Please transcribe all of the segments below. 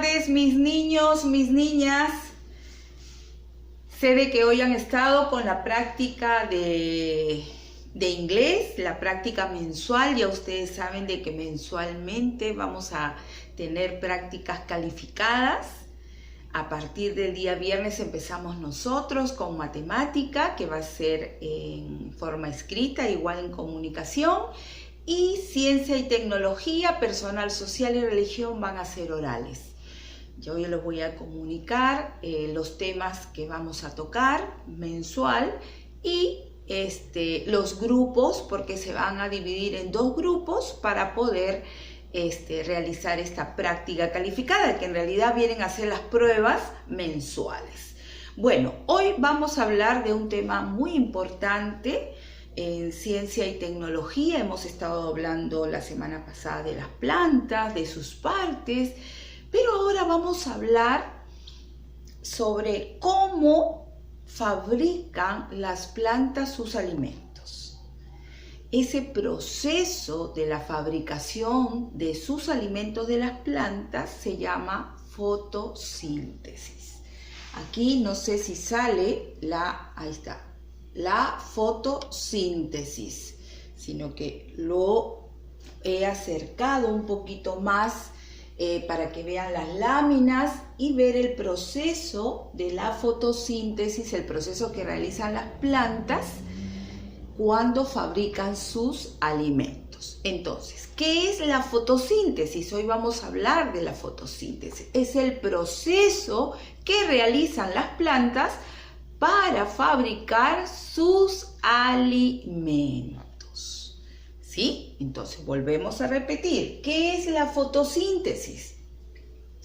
tardes, mis niños, mis niñas. Sé de que hoy han estado con la práctica de inglés, la práctica mensual. Ya ustedes saben de que mensualmente vamos a tener prácticas calificadas. A partir del día viernes empezamos nosotros con matemática, que va a ser en forma escrita, igual en comunicación. Y ciencia y tecnología, personal, social y religión van a ser orales. Yo hoy les voy a comunicar los temas que vamos a tocar mensual y los grupos, porque se van a dividir en 2 grupos para poder realizar esta práctica calificada, que en realidad vienen a ser las pruebas mensuales. Bueno, hoy vamos a hablar de un tema muy importante en ciencia y tecnología. Hemos estado hablando la semana pasada de las plantas, de sus partes, pero ahora vamos a hablar sobre cómo fabrican las plantas sus alimentos. Ese proceso de la fabricación de sus alimentos de las plantas se llama fotosíntesis. Aquí no sé si sale ahí está, la fotosíntesis, sino que lo he acercado un poquito más para que vean las láminas y ver el proceso de la fotosíntesis, el proceso que realizan las plantas cuando fabrican sus alimentos. Entonces, ¿qué es la fotosíntesis? Hoy vamos a hablar de la fotosíntesis. Es el proceso que realizan las plantas para fabricar sus alimentos. ¿Sí? Entonces volvemos a repetir. ¿Qué es la fotosíntesis?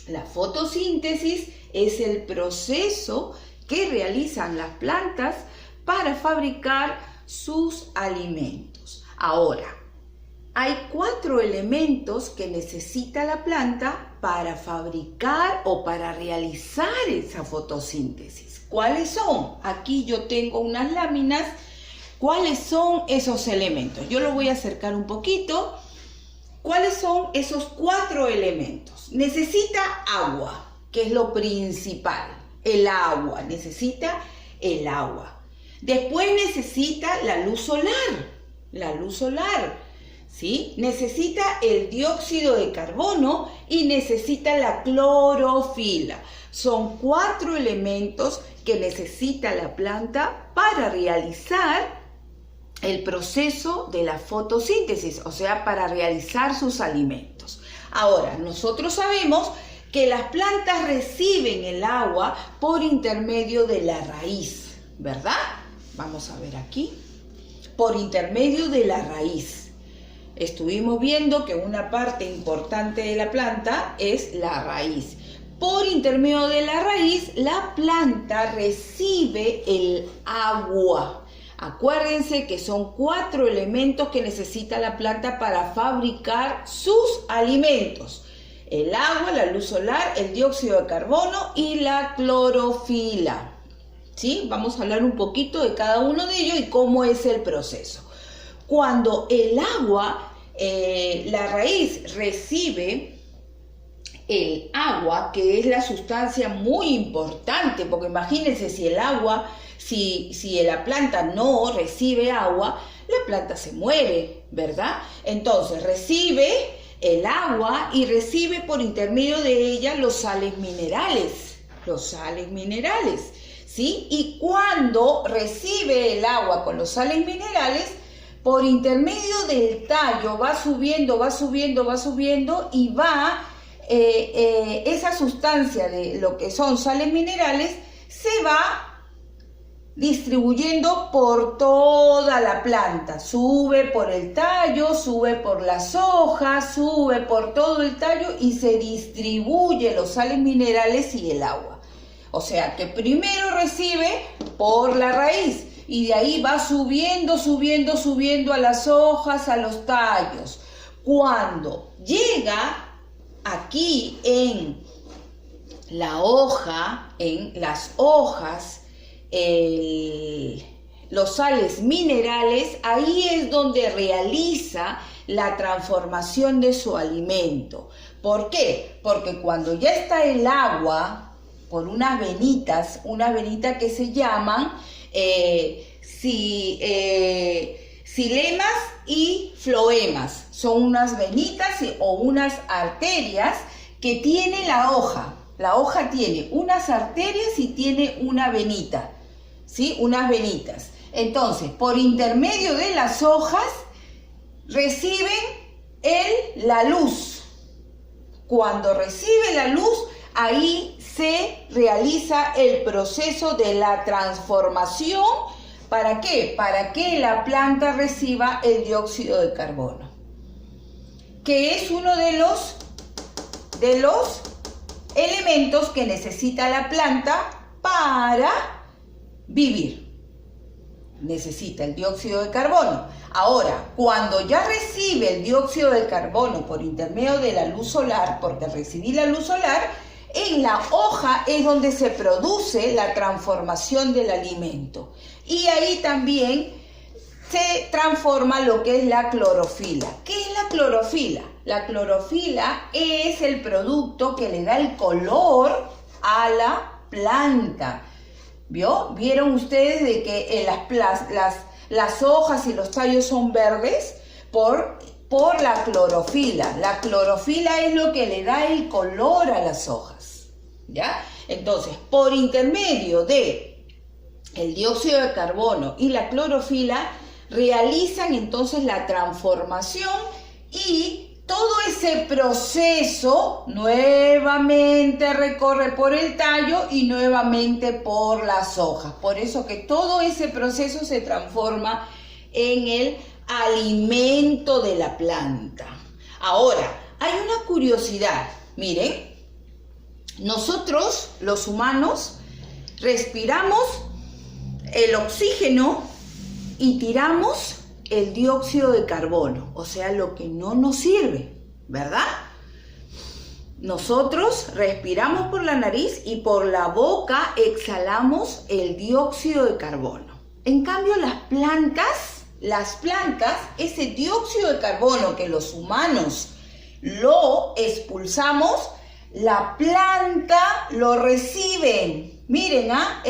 La fotosíntesis es el proceso que realizan las plantas para fabricar sus alimentos. Ahora, hay 4 elementos que necesita la planta para fabricar o para realizar esa fotosíntesis. ¿Cuáles son? Aquí yo tengo unas láminas. ¿Cuáles son esos elementos? Yo lo voy a acercar un poquito. ¿Cuáles son esos 4 elementos? Necesita agua, que es lo principal. El agua, necesita el agua. Después necesita la luz solar, ¿sí? Necesita el dióxido de carbono y necesita la clorofila. Son 4 elementos que necesita la planta para realizar el proceso de la fotosíntesis, o sea, para realizar sus alimentos. Ahora, nosotros sabemos que las plantas reciben el agua por intermedio de la raíz, ¿verdad? Vamos a ver aquí. Por intermedio de la raíz. Estuvimos viendo que una parte importante de la planta es la raíz. Por intermedio de la raíz, la planta recibe el agua. Acuérdense que son 4 elementos que necesita la planta para fabricar sus alimentos. El agua, la luz solar, el dióxido de carbono y la clorofila. ¿Sí? Vamos a hablar un poquito de cada uno de ellos y cómo es el proceso. Cuando el agua, la raíz recibe el agua, que es la sustancia muy importante, porque imagínense si el agua, si la planta no recibe agua, la planta se muere, ¿verdad? Entonces recibe el agua y recibe por intermedio de ella los sales minerales, ¿sí? Y cuando recibe el agua con los sales minerales, por intermedio del tallo va subiendo y va esa sustancia de lo que son sales minerales se va distribuyendo por toda la planta. Sube por el tallo, sube por las hojas, sube por todo el tallo y se distribuye los sales minerales y el agua. O sea que primero recibe por la raíz y de ahí va subiendo a las hojas, a los tallos. Cuando llega aquí en la hoja, en las hojas, los sales minerales, ahí es donde realiza la transformación de su alimento. ¿Por qué? Porque cuando ya está el agua, por unas venitas que se llaman xilemas y floemas. Son unas venitas o unas arterias que tiene la hoja. La hoja tiene unas arterias y tiene una venita, ¿sí? Unas venitas. Entonces, por intermedio de las hojas, reciben la luz. Cuando recibe la luz, ahí se realiza el proceso de la transformación. ¿Para qué? Para que la planta reciba el dióxido de carbono, que es uno de los elementos que necesita la planta para vivir. Necesita el dióxido de carbono. Ahora, cuando ya recibe el dióxido de carbono por intermedio de la luz solar, porque al recibir la luz solar, en la hoja es donde se produce la transformación del alimento. Y ahí también se transforma lo que es la clorofila. ¿Qué es la clorofila? La clorofila es el producto que le da el color a la planta. ¿Vieron ustedes de que las hojas y los tallos son verdes? Por la clorofila. La clorofila es lo que le da el color a las hojas, ¿ya? Entonces, por intermedio de el dióxido de carbono y la clorofila, realizan entonces la transformación y todo ese proceso nuevamente recorre por el tallo y nuevamente por las hojas. Por eso que todo ese proceso se transforma en el alimento de la planta. Ahora, hay una curiosidad. Miren, nosotros, los humanos, respiramos el oxígeno y tiramos el dióxido de carbono, o sea, lo que no nos sirve, ¿verdad? Nosotros respiramos por la nariz y por la boca exhalamos el dióxido de carbono. En cambio, las plantas, ese dióxido de carbono que los humanos lo expulsamos, la planta lo reciben. Miren, las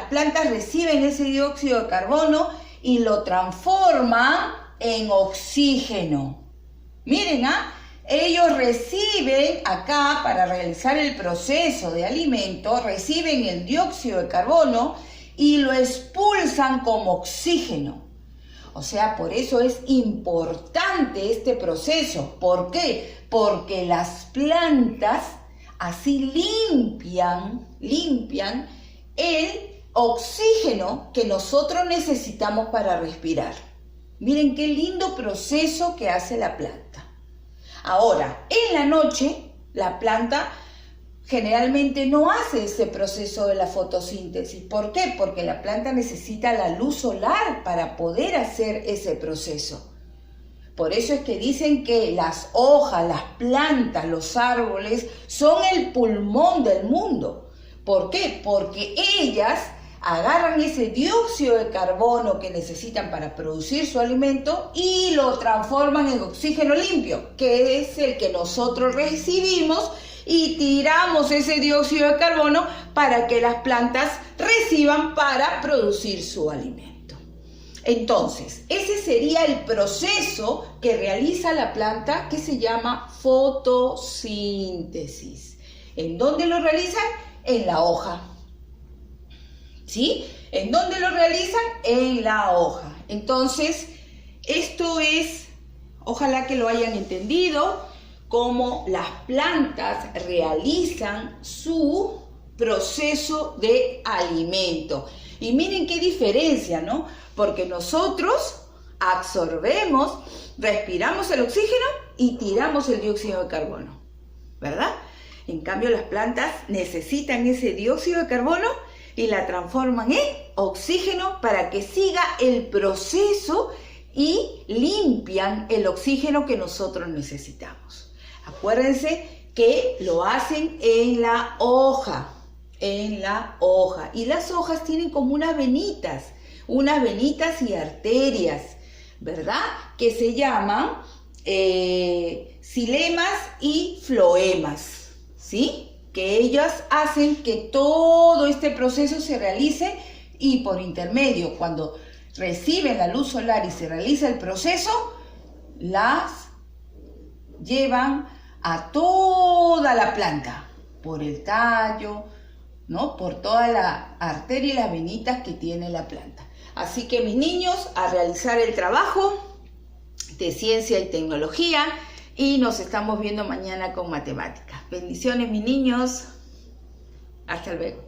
plantas reciben ese dióxido de carbono y lo transforman en oxígeno. Miren, ellos reciben acá, para realizar el proceso de alimento, reciben el dióxido de carbono y lo expulsan como oxígeno. O sea, por eso es importante este proceso. ¿Por qué? Porque las plantas así limpian el oxígeno que nosotros necesitamos para respirar. Miren qué lindo proceso que hace la planta. Ahora, en la noche, la planta generalmente no hace ese proceso de la fotosíntesis. ¿Por qué? Porque la planta necesita la luz solar para poder hacer ese proceso. Por eso es que dicen que las hojas, las plantas, los árboles son el pulmón del mundo. ¿Por qué? Porque ellas agarran ese dióxido de carbono que necesitan para producir su alimento y lo transforman en oxígeno limpio, que es el que nosotros recibimos, y tiramos ese dióxido de carbono para que las plantas reciban para producir su alimento. Entonces, ese sería el proceso que realiza la planta, que se llama fotosíntesis. ¿En dónde lo realizan? En la hoja. ¿Sí? ¿En dónde lo realizan? En la hoja. Entonces, esto es, ojalá que lo hayan entendido, cómo las plantas realizan su proceso de alimento. Y miren qué diferencia, ¿no? Porque nosotros absorbemos, respiramos el oxígeno y tiramos el dióxido de carbono, ¿verdad? En cambio, las plantas necesitan ese dióxido de carbono y la transforman en oxígeno para que siga el proceso y limpian el oxígeno que nosotros necesitamos. Acuérdense que lo hacen en la hoja, y las hojas tienen como unas venitas y arterias, ¿verdad? Que se llaman xilemas y floemas, ¿sí? Que ellas hacen que todo este proceso se realice y por intermedio, cuando reciben la luz solar y se realiza el proceso, las llevan a toda la planta, por el tallo, ¿no? Por toda la arteria y las venitas que tiene la planta. Así que mis niños, a realizar el trabajo de ciencia y tecnología, y nos estamos viendo mañana con matemáticas. Bendiciones mis niños. Hasta luego.